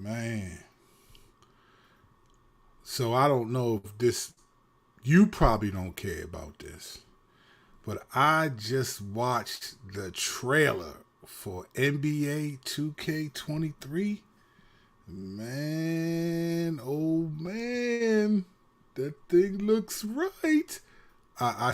Man. So I don't know if this, you probably don't care about this, but I just watched the trailer for NBA 2K23. Man, oh man, that thing looks right. I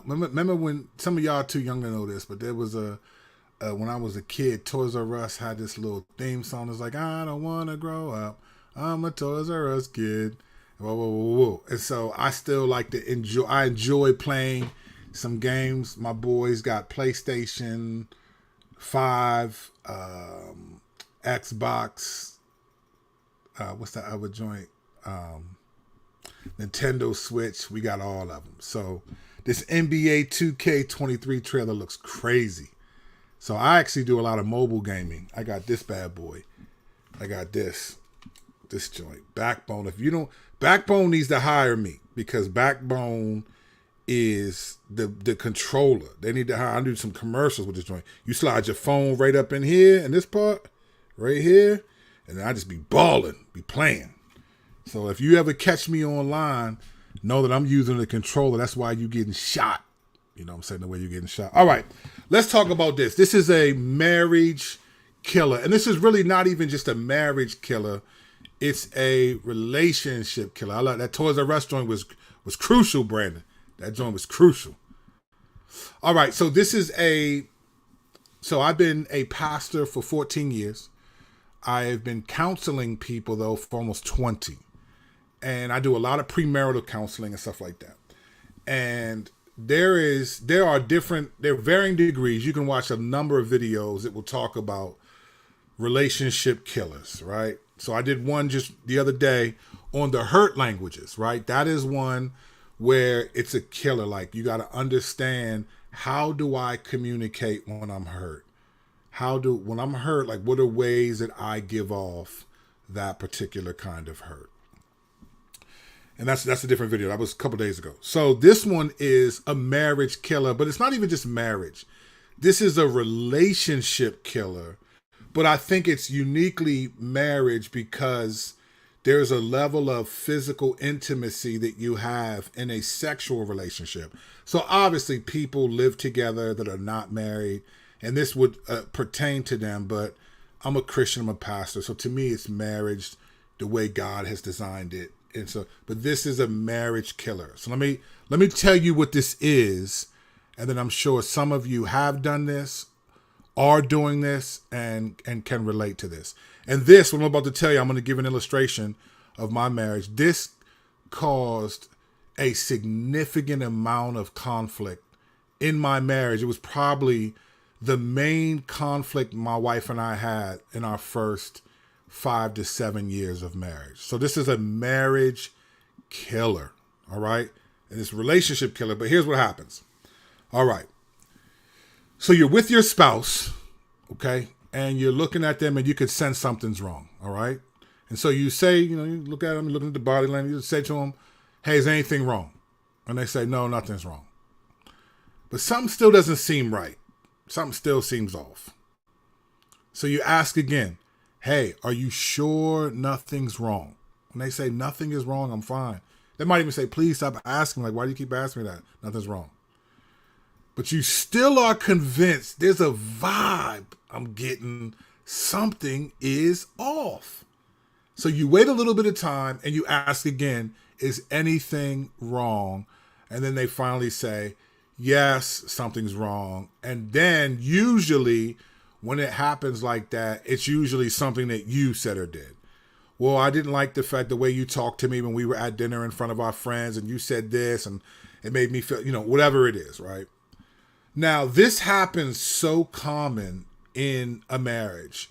remember when some of y'all too young to know this, but there was when I was a kid, Toys R Us had this little theme song. It's like, I don't want to grow up. I'm a Toys R Us kid. Whoa, whoa, whoa, whoa. And so I still like to enjoy, I enjoy playing some games. My boys got PlayStation 5, Xbox, what's that other joint? Nintendo Switch. We got all of them. So this NBA 2K23 trailer looks crazy. So I actually do a lot of mobile gaming. I got this bad boy. I got this joint. Backbone. If you don't, Backbone needs to hire me because Backbone is the controller. They need to hire. I do some commercials with this joint. You slide your phone right up in here in this part, right here, and I just be balling, be playing. So if you ever catch me online, know that I'm using the controller. That's why you getting shot. You know what I'm saying? The way you're getting shot. All right, let's talk about this. This is a marriage killer. And this is really not even just a marriage killer. It's a relationship killer. I like that Toys R Us joint was crucial, Brandon. That joint was crucial. All right, so I've been a pastor for 14 years. I have been counseling people, though, for almost 20. And I do a lot of premarital counseling and stuff like that. And there are varying degrees. You can watch a number of videos that will talk about relationship killers, right? So I did one just the other day on the hurt languages, right? That is one where it's a killer. Like, you got to understand, how do I communicate when I'm hurt? When I'm hurt, like, what are ways that I give off that particular kind of hurt? And that's a different video. That was a couple days ago. So this one is a marriage killer, but it's not even just marriage. This is a relationship killer, but I think it's uniquely marriage because there's a level of physical intimacy that you have in a sexual relationship. So obviously people live together that are not married, and this would pertain to them, but I'm a Christian, I'm a pastor. So to me, it's marriage the way God has designed it. And so, but this is a marriage killer. So let me tell you what this is. And then I'm sure some of you have done this, are doing this, and can relate to this. And this, what I'm about to tell you, I'm going to give an illustration of my marriage. This caused a significant amount of conflict in my marriage. It was probably the main conflict my wife and I had in our first 5 to 7 years of marriage. So this is a marriage killer, all right? And it's a relationship killer, but here's what happens. All right. So you're with your spouse, okay? And you're looking at them and you could sense something's wrong, all right? And so you say, you look at them, you look at the body language, you say to them, hey, is anything wrong? And they say, no, nothing's wrong. But something still doesn't seem right. Something still seems off. So you ask again, hey, are you sure nothing's wrong? When they say nothing is wrong, I'm fine. They might even say, please stop asking. Like, why do you keep asking me that? Nothing's wrong. But you still are convinced there's a vibe I'm getting. Something is off. So you wait a little bit of time and you ask again, is anything wrong? And then they finally say, yes, something's wrong. And then usually when it happens like that, it's usually something that you said or did. Well, I didn't like the way you talked to me when we were at dinner in front of our friends and you said this and it made me feel, whatever it is, right? Now, this happens so common in a marriage,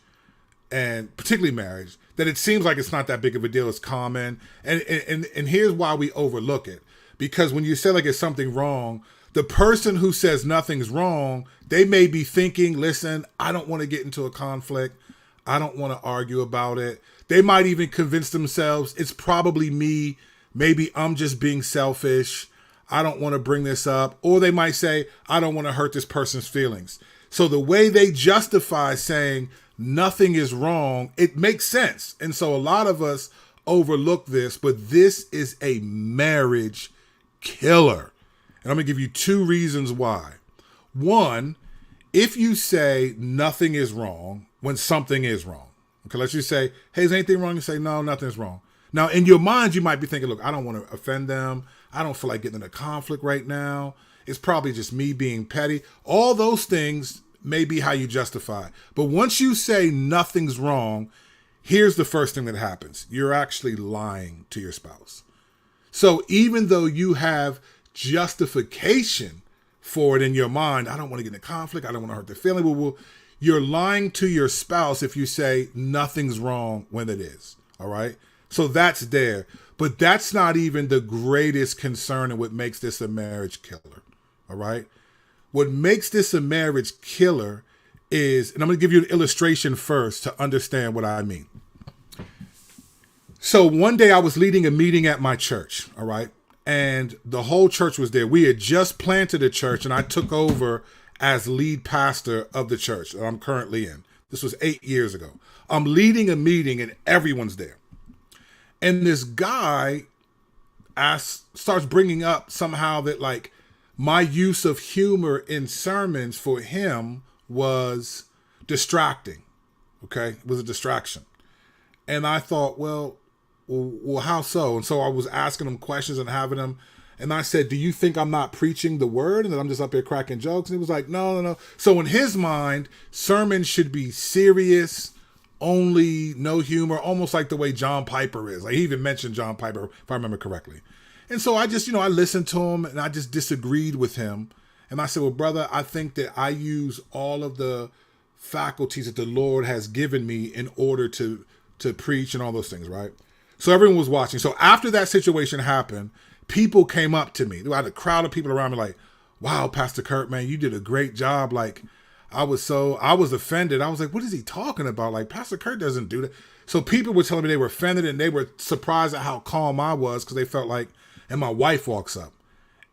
and particularly marriage, that it seems like it's not that big of a deal. It's common. And here's why we overlook it. Because when you say like it's something wrong, the person who says nothing's wrong, they may be thinking, listen, I don't want to get into a conflict. I don't want to argue about it. They might even convince themselves it's probably me. Maybe I'm just being selfish. I don't want to bring this up. Or they might say, I don't want to hurt this person's feelings. So the way they justify saying nothing is wrong, it makes sense. And so a lot of us overlook this, but this is a marriage killer. And I'm going to give you 2 reasons why. One, if you say nothing is wrong when something is wrong. Okay, let's just say, hey, is anything wrong? You say, no, nothing's wrong. Now, in your mind, you might be thinking, look, I don't want to offend them. I don't feel like getting in a conflict right now. It's probably just me being petty. All those things may be how you justify it. But once you say nothing's wrong, here's the first thing that happens. You're actually lying to your spouse. So even though you have justification for it in your mind, I don't want to get in a conflict, I don't want to hurt their feeling, well, you're lying to your spouse if you say nothing's wrong when it is. All right? So that's there. But that's not even the greatest concern and what makes this a marriage killer. All right? What makes this a marriage killer is, and I'm going to give you an illustration first to understand what I mean. So one day I was leading a meeting at my church, all right? And the whole church was there. We had just planted a church, and I took over as lead pastor of the church that I'm currently in. This was 8 years ago. I'm leading a meeting, and everyone's there. And this guy starts bringing up somehow that, like, my use of humor in sermons for him was distracting, okay? It was a distraction. And I thought, well, how so? And so I was asking him questions and having him, and I said, do you think I'm not preaching the word and that I'm just up here cracking jokes? And he was like, no. So in his mind, sermons should be serious, only, no humor, almost like the way John Piper is. Like, he even mentioned John Piper, if I remember correctly. And so I just, I listened to him and I just disagreed with him. And I said, well, brother, I think that I use all of the faculties that the Lord has given me in order to preach and all those things, right? So everyone was watching. So after that situation happened, people came up to me. I had a crowd of people around me like, wow, Pastor Kurt, man, you did a great job. Like, I was offended. I was like, what is he talking about? Like, Pastor Kurt doesn't do that. So people were telling me they were offended and they were surprised at how calm I was because they felt like, and my wife walks up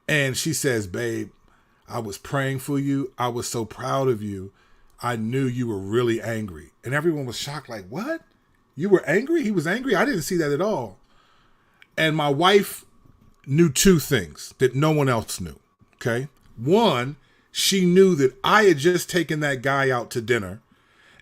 and she says, babe, I was praying for you. I was so proud of you. I knew you were really angry. And everyone was shocked, like, what? You were angry? He was angry? I didn't see that at all. And my wife knew 2 things that no one else knew, okay? One, she knew that I had just taken that guy out to dinner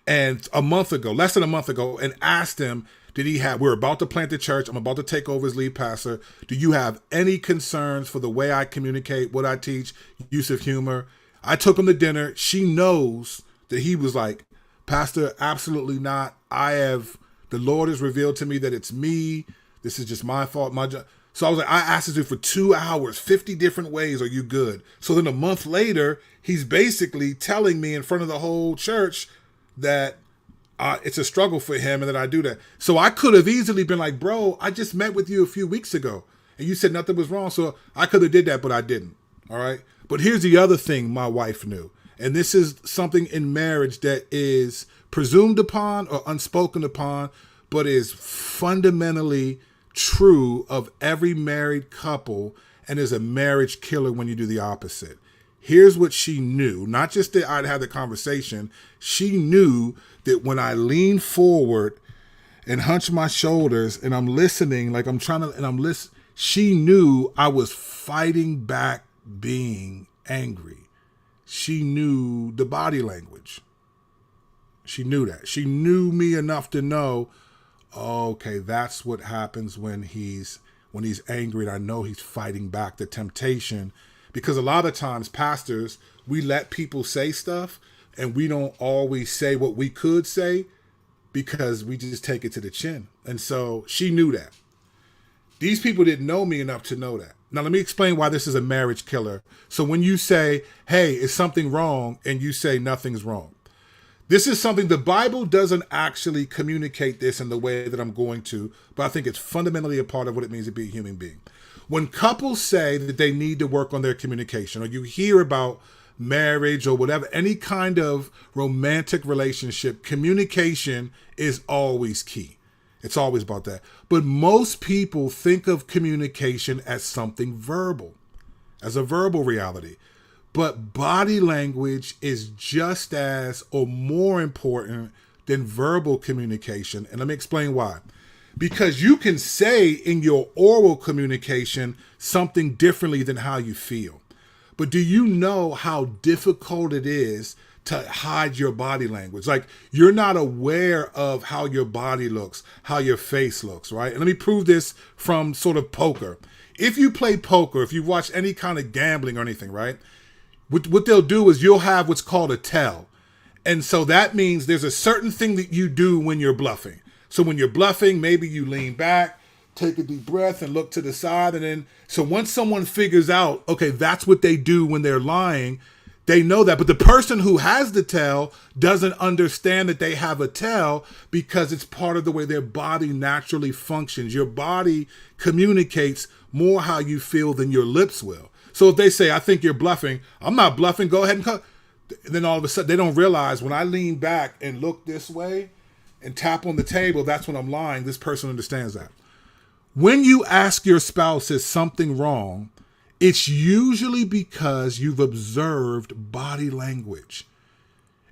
and less than a month ago, and asked him, we're about to plant the church. I'm about to take over as lead pastor. Do you have any concerns for the way I communicate, what I teach, use of humor? I took him to dinner. She knows that he was like, Pastor, absolutely not. The Lord has revealed to me that it's me. This is just my fault. So I was like, I asked this dude for 2 hours, 50 different ways. Are you good? So then a month later, he's basically telling me in front of the whole church that it's a struggle for him and that I do that. So I could have easily been like, bro, I just met with you a few weeks ago and you said nothing was wrong. So I could have did that, but I didn't. All right. But here's the other thing my wife knew. And this is something in marriage that is presumed upon or unspoken upon, but is fundamentally true of every married couple and is a marriage killer when you do the opposite. Here's what she knew. Not just that I'd had the conversation. She knew that when I lean forward and hunch my shoulders and I'm listening, like I'm trying to, and I'm listening, she knew I was fighting back being angry. She knew the body language. She knew that. She knew me enough to know, okay, that's what happens when he's angry, and I know he's fighting back the temptation. Because a lot of times, pastors, we let people say stuff and we don't always say what we could say because we just take it to the chin. And so she knew that. These people didn't know me enough to know that. Now, let me explain why this is a marriage killer. So when you say, hey, is something wrong? And you say nothing's wrong. This is something the Bible doesn't actually communicate this in the way that I'm going to, but I think it's fundamentally a part of what it means to be a human being. When couples say that they need to work on their communication, or you hear about marriage or whatever, any kind of romantic relationship, communication is always key. It's always about that. But most people think of communication as something verbal, as a verbal reality. But body language is just as or more important than verbal communication. And let me explain why. Because you can say in your oral communication something differently than how you feel. But do you know how difficult it is to hide your body language? Like, you're not aware of how your body looks, how your face looks, right? And let me prove this from sort of poker. If you play poker, if you watch any kind of gambling or anything, right? What they'll do is you'll have what's called a tell. And so that means there's a certain thing that you do when you're bluffing. So when you're bluffing, maybe you lean back, take a deep breath and look to the side. And then, so once someone figures out, okay, that's what they do when they're lying, they know that. But the person who has the tell doesn't understand that they have a tell because it's part of the way their body naturally functions. Your body communicates more how you feel than your lips will. So if they say, I think you're bluffing, I'm not bluffing, go ahead and cut. And then all of a sudden, they don't realize when I lean back and look this way and tap on the table, that's when I'm lying. This person understands that. When you ask your spouse, is something wrong, it's usually because you've observed body language.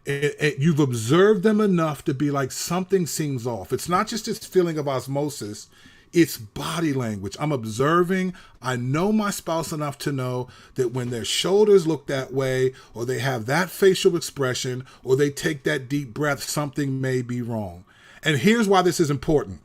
You've observed them enough to be like, something seems off. It's not just this feeling of osmosis. It's body language. I'm observing. I know my spouse enough to know that when their shoulders look that way, or they have that facial expression, or they take that deep breath, something may be wrong. And here's why this is important.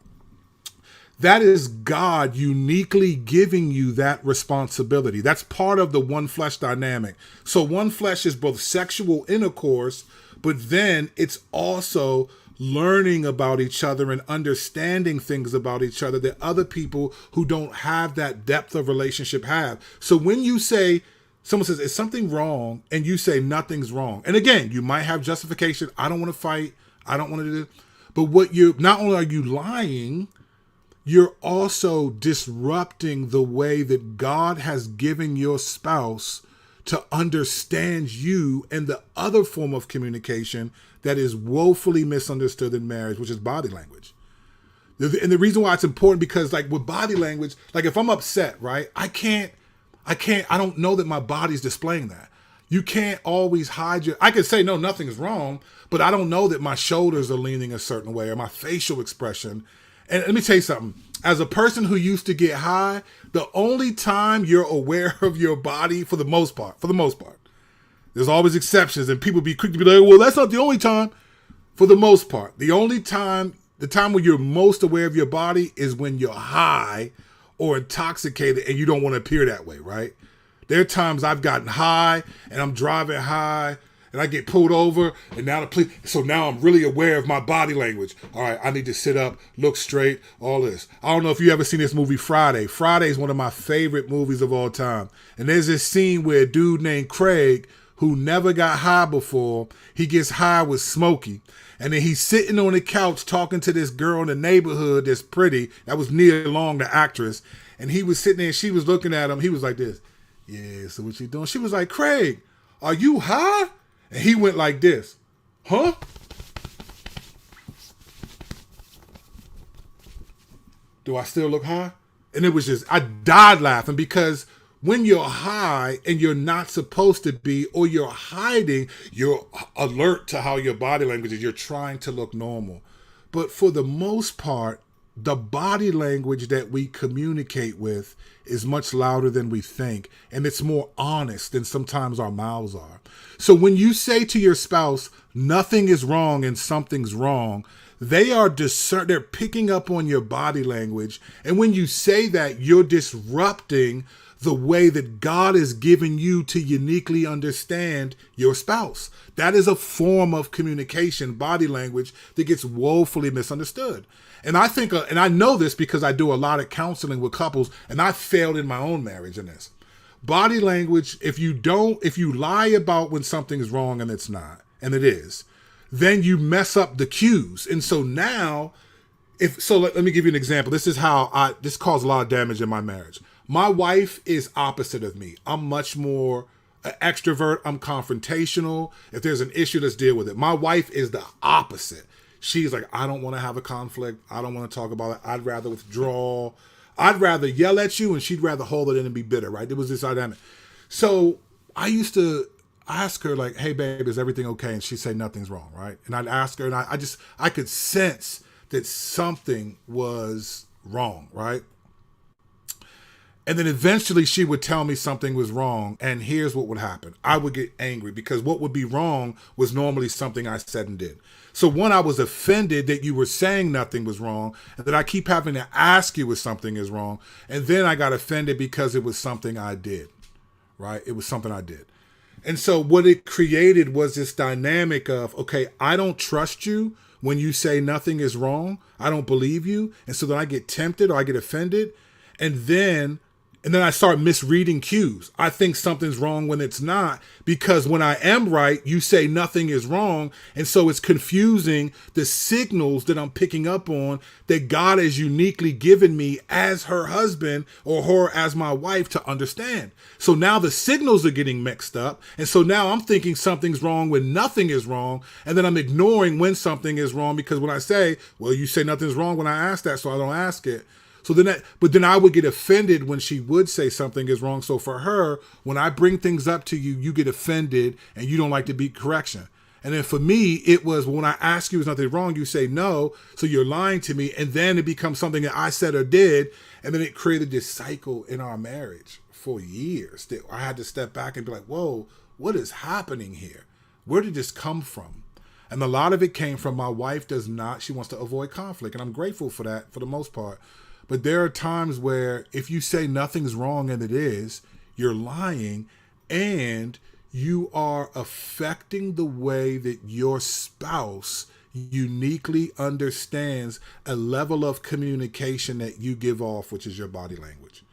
That is God uniquely giving you that responsibility. That's part of the one flesh dynamic. So one flesh is both sexual intercourse, but then it's also learning about each other and understanding things about each other that other people who don't have that depth of relationship have. So when you say, someone says, is something wrong? And you say, nothing's wrong. And again, you might have justification. I don't want to fight. I don't want to do this. But what you, not only are you lying, you're also disrupting the way that God has given your spouse to understand you and the other form of communication that is woefully misunderstood in marriage, which is body language. And the reason why it's important, because like with body language, like if I'm upset, right, I don't know that my body's displaying that. You can't always hide I can say, no, nothing's wrong, but I don't know that my shoulders are leaning a certain way or my facial expression. And let me tell you something. As a person who used to get high, the only time you're aware of your body, for the most part, there's always exceptions, and people be quick to be like, well, that's not the only time. For the most part, the time when you're most aware of your body is when you're high or intoxicated and you don't want to appear that way, right? There are times I've gotten high and I'm driving high and I get pulled over, and now I'm really aware of my body language. All right, I need to sit up, look straight, all this. I don't know if you ever seen this movie Friday. Friday is one of my favorite movies of all time. And there's this scene where a dude named Craig, who never got high before, he gets high with Smokey. And then he's sitting on the couch talking to this girl in the neighborhood that's pretty. That was Nia Long, the actress. And he was sitting there and she was looking at him. He was like this. Yeah, so what you doing? She was like, Craig, are you high? And he went like this. Huh? Do I still look high? And it was just, I died laughing, because when you're high and you're not supposed to be, or you're hiding, you're alert to how your body language is. You're trying to look normal. But for the most part, the body language that we communicate with is much louder than we think. And it's more honest than sometimes our mouths are. So when you say to your spouse, nothing is wrong and something's wrong, they're picking up on your body language. And when you say that, you're disrupting the way that God has given you to uniquely understand your spouse. That is a form of communication, body language, that gets woefully misunderstood. And I think, and I know this because I do a lot of counseling with couples, and I failed in my own marriage in this. Body language, if you lie about when something is wrong and it's not, and it is, then you mess up the cues. And so now, let me give you an example. This caused a lot of damage in my marriage. My wife is opposite of me. I'm much more an extrovert. I'm confrontational. If there's an issue, let's deal with it. My wife is the opposite. She's like, I don't want to have a conflict. I don't want to talk about it. I'd rather withdraw. I'd rather yell at you, and she'd rather hold it in and be bitter, right? There was this dynamic. So I used to ask her like, hey babe, is everything okay? And she'd say nothing's wrong, right? And I'd ask her, and I could sense that something was wrong, right? And then eventually she would tell me something was wrong. And here's what would happen. I would get angry because what would be wrong was normally something I said and did. So one, I was offended that you were saying nothing was wrong and that I keep having to ask you if something is wrong. And then I got offended because it was something I did, right? It was something I did. And so what it created was this dynamic of, okay, I don't trust you when you say nothing is wrong. I don't believe you. And so then I get tempted or I get offended. And then I start misreading cues. I think something's wrong when it's not, because when I am right, you say nothing is wrong. And so it's confusing the signals that I'm picking up on that God has uniquely given me as her husband or her as my wife to understand. So now the signals are getting mixed up. And so now I'm thinking something's wrong when nothing is wrong. And then I'm ignoring when something is wrong, because when I say, well, you say nothing's wrong when I ask that, so I don't ask it. So but then I would get offended when she would say something is wrong. So for her, when I bring things up to you, you get offended and you don't like to be correction. And then for me, it was when I ask you is nothing wrong, you say no. So you're lying to me. And then it becomes something that I said or did. And then it created this cycle in our marriage for years that I had to step back and be like, whoa, what is happening here? Where did this come from? And a lot of it came from my wife she wants to avoid conflict. And I'm grateful for that for the most part. But there are times where if you say nothing's wrong and it is, you're lying, and you are affecting the way that your spouse uniquely understands a level of communication that you give off, which is your body language.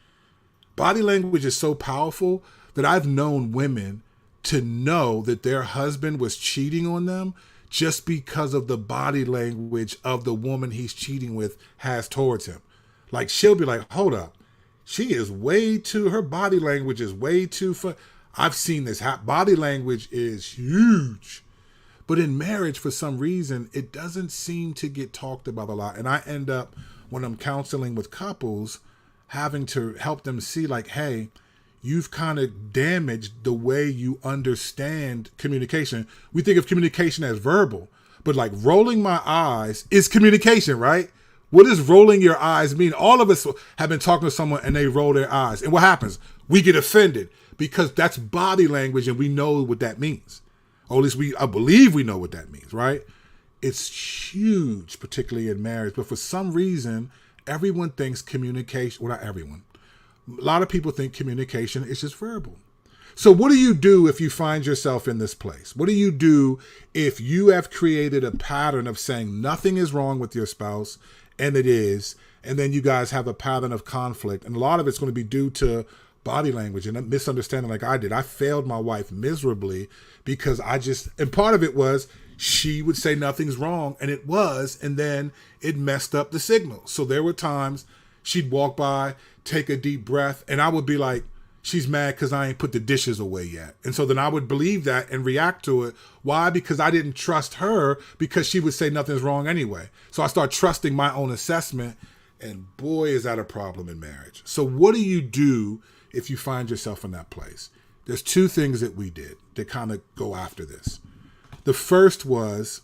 Body language is so powerful that I've known women to know that their husband was cheating on them just because of the body language of the woman he's cheating with has towards him. Like, she'll be like, hold up. She is her body language is way too fun. I've seen this. Body language is huge. But in marriage, for some reason, it doesn't seem to get talked about a lot. And I end up, when I'm counseling with couples, having to help them see like, hey, you've kind of damaged the way you understand communication. We think of communication as verbal, but like rolling my eyes is communication, right? What does rolling your eyes mean? All of us have been talking to someone and they roll their eyes. And what happens? We get offended because that's body language and we know what that means. Or at least I believe we know what that means, right? It's huge, particularly in marriage. But for some reason, everyone thinks communication, well, not everyone. A lot of people think communication is just verbal. So what do you do if you find yourself in this place? What do you do if you have created a pattern of saying nothing is wrong with your spouse, and it is, and then you guys have a pattern of conflict? And a lot of it's going to be due to body language and a misunderstanding like I did. I failed my wife miserably because and part of it was she would say nothing's wrong, and it was, and then it messed up the signal. So there were times she'd walk by, take a deep breath, and I would be like, she's mad because I ain't put the dishes away yet. And so then I would believe that and react to it. Why? Because I didn't trust her, because she would say nothing's wrong anyway. So I start trusting my own assessment, and boy, is that a problem in marriage. So what do you do if you find yourself in that place? There's two things that we did that kind of go after this. The first was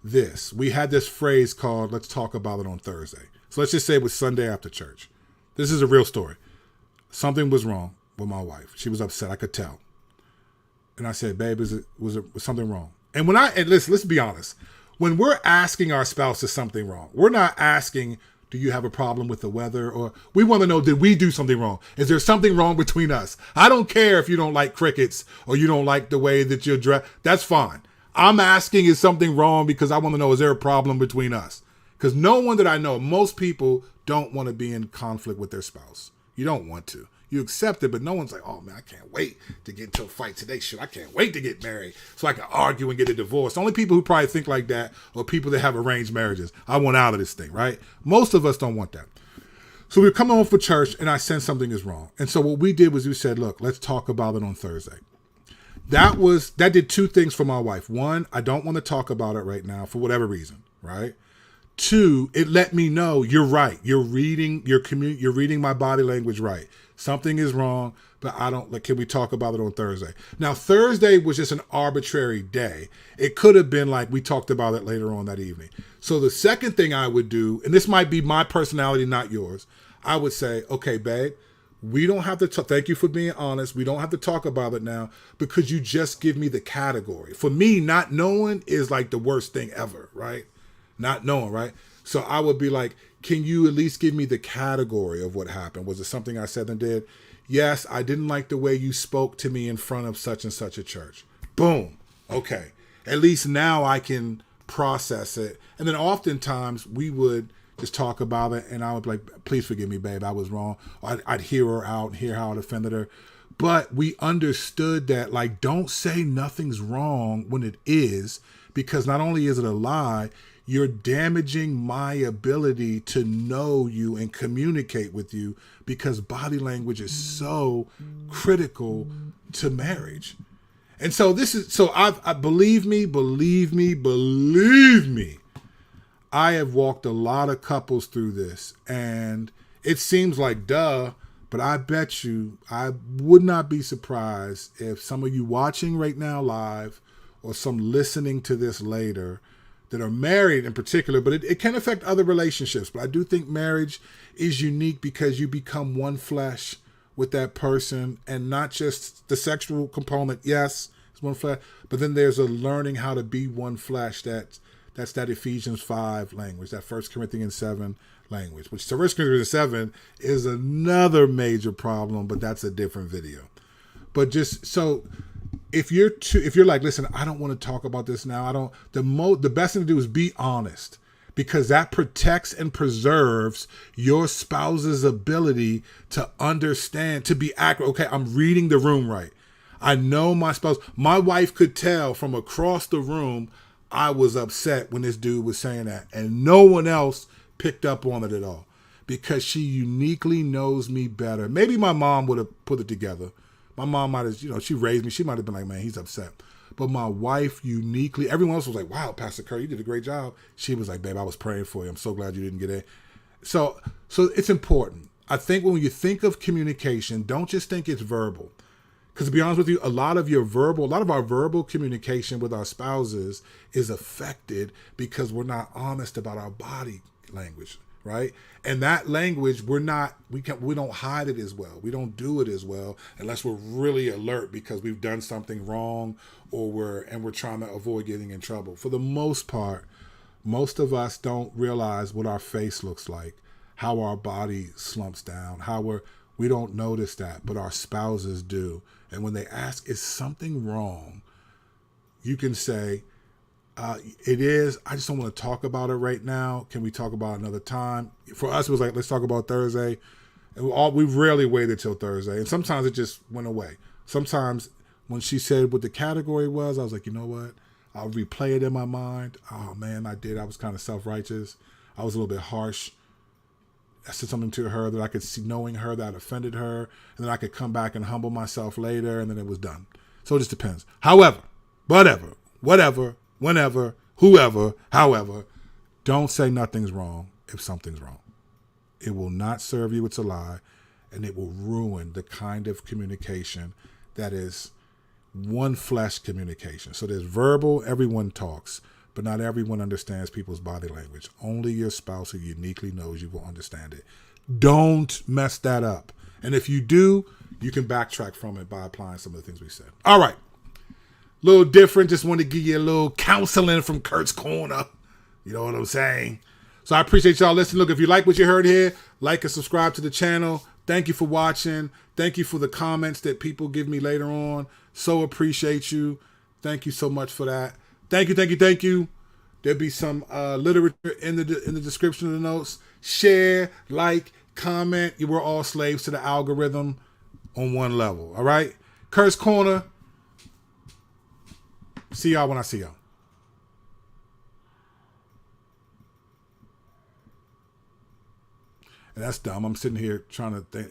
this. We had this phrase called, let's talk about it on Thursday. So let's just say it was Sunday after church. This is a real story. Something was wrong with my wife. She was upset. I could tell. And I said, babe, was something wrong? And let's be honest. When we're asking our spouse is something wrong, we're not asking, do you have a problem with the weather? Or we want to know, did we do something wrong? Is there something wrong between us? I don't care if you don't like crickets or you don't like the way that you're dressed. That's fine. I'm asking, is something wrong? Because I want to know, is there a problem between us? Because no one that I know, most people don't want to be in conflict with their spouse. You don't want to. You accept it, but no one's like, oh man, I can't wait to get into a fight today. Shit, I can't wait to get married so I can argue and get a divorce. The only people who probably think like that are people that have arranged marriages. I want out of this thing, right? Most of us don't want that. So we were coming home for church and I sensed something is wrong. And so what we did was we said, look, let's talk about it on Thursday. That did two things for my wife. One, I don't want to talk about it right now for whatever reason, right? Two, it let me know you're right. You're reading my body language right. Something is wrong. but I don't like. Can we talk about it on Thursday? Now Thursday was just an arbitrary day. It could have been like we talked about it later on that evening. So the second thing I would do, and this might be my personality, not yours, I would say, okay, babe, we don't have to thank you for being honest. We don't have to talk about it now because you just give me the category. For me, not knowing is like the worst thing ever, right? Not knowing, right? So I would be like, can you at least give me the category of what happened? Was it something I said and did? Yes, I didn't like the way you spoke to me in front of such and such a church. Boom. Okay. At least now I can process it. And then oftentimes we would just talk about it, and I would be like, please forgive me, babe, I was wrong. I'd hear her out and hear how it offended her. But we understood that, like, don't say nothing's wrong when it is, because not only is it a lie, you're damaging my ability to know you and communicate with you, because body language is so critical to marriage. And so I believe me, I have walked a lot of couples through this, and it seems like duh, but I bet you I would not be surprised if some of you watching right now live or some listening to this later that are married in particular, but it can affect other relationships. But I do think marriage is unique because you become one flesh with that person, and not just the sexual component. Yes, it's one flesh, but then there's a learning how to be one flesh. That's that Ephesians 5 language, that 1 Corinthians 7 language, which 1 Corinthians 7 is another major problem, but that's a different video. But just so if you're like, listen, I don't want to talk about this now. The best thing to do is be honest, because that protects and preserves your spouse's ability to understand, to be accurate. Okay, I'm reading the room right. I know my spouse. My wife could tell from across the room I was upset when this dude was saying that, and no one else picked up on it at all, because she uniquely knows me better. Maybe my mom would have put it together. My mom might have, she raised me. She might have been like, man, he's upset. But my wife uniquely, everyone else was like, wow, Pastor Kerr, you did a great job. She was like, babe, I was praying for you. I'm so glad you didn't get it. So it's important. I think when you think of communication, don't just think it's verbal. Because to be honest with you, a lot of our verbal communication with our spouses is affected because we're not honest about our body language, right? And that language, we don't hide it as well. We don't do it as well unless we're really alert because we've done something wrong, or we're trying to avoid getting in trouble. For the most part, most of us don't realize what our face looks like, how our body slumps down, we don't notice that, but our spouses do. And when they ask, is something wrong? You can say, it is. I just don't want to talk about it right now. Can we talk about it another time? For us, it was like, let's talk about Thursday. And we rarely waited till Thursday. And sometimes it just went away. Sometimes when she said what the category was, I was like, you know what? I'll replay it in my mind. Oh, man, I did. I was kind of self-righteous. I was a little bit harsh. I said something to her that I could see, knowing her, that offended her, and then I could come back and humble myself later, and then it was done. So it just depends. However, whatever, whenever, whoever, however, don't say nothing's wrong if something's wrong. It will not serve you. It's a lie, and it will ruin the kind of communication that is one flesh communication. So there's verbal, everyone talks, but not everyone understands people's body language. Only your spouse who uniquely knows you will understand it. Don't mess that up. And if you do, you can backtrack from it by applying some of the things we said. All right. A little different. Just want to give you a little counseling from Kurt's Corner. You know what I'm saying? So I appreciate y'all listening. Look, if you like what you heard here, like and subscribe to the channel. Thank you for watching. Thank you for the comments that people give me later on. So appreciate you. Thank you so much for that. Thank you. There'll be some literature in the description of the notes. Share, like, comment. You were all slaves to the algorithm on one level. All right? Kurt's Corner. See y'all when I see y'all. And that's dumb. I'm sitting here trying to think.